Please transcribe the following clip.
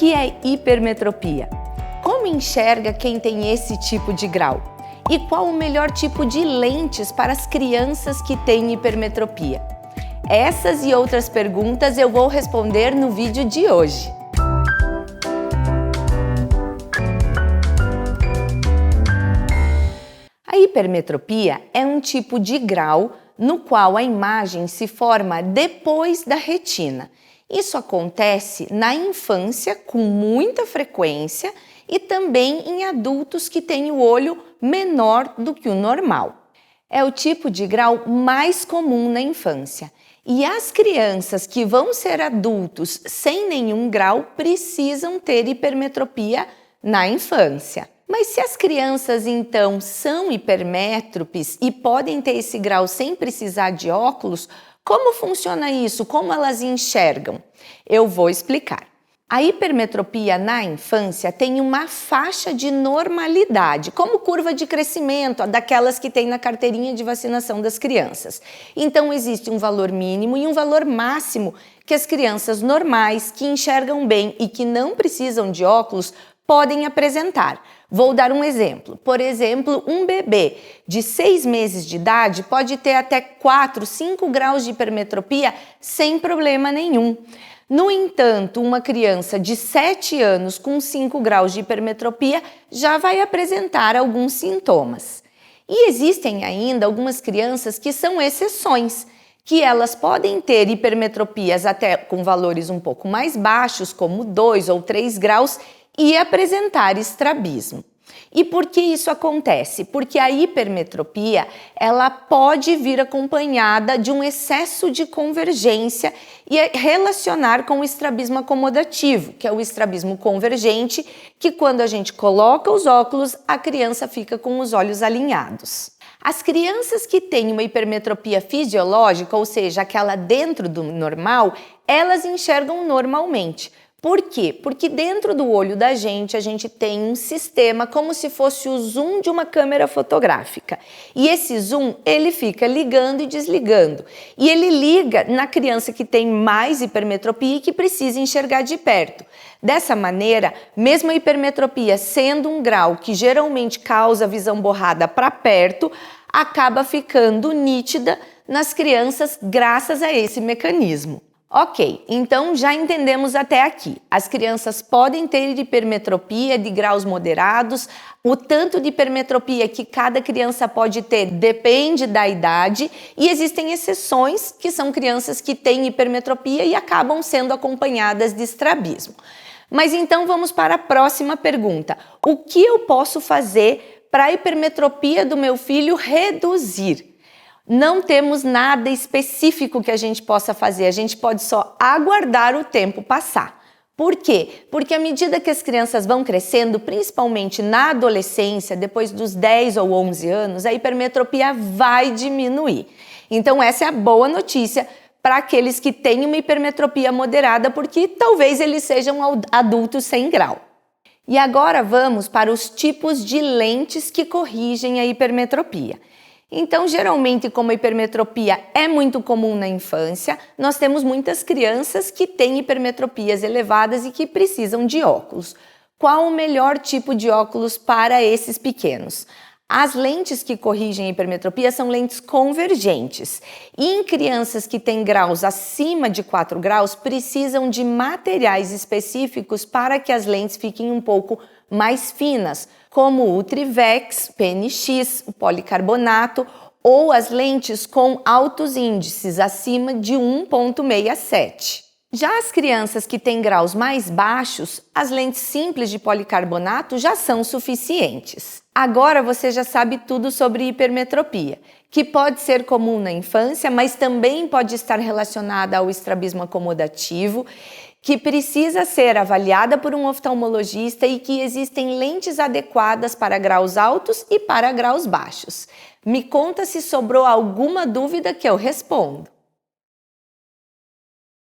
que é hipermetropia? Como enxerga quem tem esse tipo de grau? E qual o melhor tipo de lentes para as crianças que têm hipermetropia? Essas e outras perguntas eu vou responder no vídeo de hoje. A hipermetropia é um tipo de grau no qual a imagem se forma depois da retina. Isso acontece na infância com muita frequência e também em adultos que têm o olho menor do que o normal. É o tipo de grau mais comum na infância. E as crianças que vão ser adultos sem nenhum grau precisam ter hipermetropia na infância. Mas se as crianças, então, são hipermétropes e podem ter esse grau sem precisar de óculos, como funciona isso? Como elas enxergam? Eu vou explicar. A hipermetropia na infância tem uma faixa de normalidade, como curva de crescimento, daquelas que tem na carteirinha de vacinação das crianças. Então, existe um valor mínimo e um valor máximo que as crianças normais, que enxergam bem e que não precisam de óculos, podem apresentar. Vou dar um exemplo. Por exemplo, um bebê de 6 meses de idade pode ter até 4, 5 graus de hipermetropia sem problema nenhum. No entanto, uma criança de 7 anos com 5 graus de hipermetropia já vai apresentar alguns sintomas. E existem ainda algumas crianças que são exceções, que elas podem ter hipermetropias até com valores um pouco mais baixos, como 2 ou 3 graus, e apresentar estrabismo. E por que isso acontece? Porque a hipermetropia, ela pode vir acompanhada de um excesso de convergência e relacionar com o estrabismo acomodativo, que é o estrabismo convergente, que quando a gente coloca os óculos, a criança fica com os olhos alinhados. As crianças que têm uma hipermetropia fisiológica, ou seja, aquela dentro do normal, elas enxergam normalmente. Por quê? Porque dentro do olho da gente, a gente tem um sistema como se fosse o zoom de uma câmera fotográfica. E esse zoom, ele fica ligando e desligando. E ele liga na criança que tem mais hipermetropia e que precisa enxergar de perto. Dessa maneira, mesmo a hipermetropia sendo um grau que geralmente causa visão borrada para perto, acaba ficando nítida nas crianças graças a esse mecanismo. Ok, então já entendemos até aqui. As crianças podem ter hipermetropia de graus moderados. O tanto de hipermetropia que cada criança pode ter depende da idade e existem exceções, que são crianças que têm hipermetropia e acabam sendo acompanhadas de estrabismo. Mas então vamos para a próxima pergunta. O que eu posso fazer para a hipermetropia do meu filho reduzir? Não temos nada específico que a gente possa fazer, a gente pode só aguardar o tempo passar. Por quê? Porque à medida que as crianças vão crescendo, principalmente na adolescência, depois dos 10 ou 11 anos, a hipermetropia vai diminuir. Então essa é a boa notícia para aqueles que têm uma hipermetropia moderada, porque talvez eles sejam adultos sem grau. E agora vamos para os tipos de lentes que corrigem a hipermetropia. Então, geralmente, como a hipermetropia é muito comum na infância, nós temos muitas crianças que têm hipermetropias elevadas e que precisam de óculos. Qual o melhor tipo de óculos para esses pequenos? As lentes que corrigem a hipermetropia são lentes convergentes. E em crianças que têm graus acima de 4 graus, precisam de materiais específicos para que as lentes fiquem um pouco mais finas, como o Trivex, PNX, o policarbonato ou as lentes com altos índices, acima de 1,67. Já as crianças que têm graus mais baixos, as lentes simples de policarbonato já são suficientes. Agora você já sabe tudo sobre hipermetropia, que pode ser comum na infância, mas também pode estar relacionada ao estrabismo acomodativo, que precisa ser avaliada por um oftalmologista e que existem lentes adequadas para graus altos e para graus baixos. Me conta se sobrou alguma dúvida que eu respondo.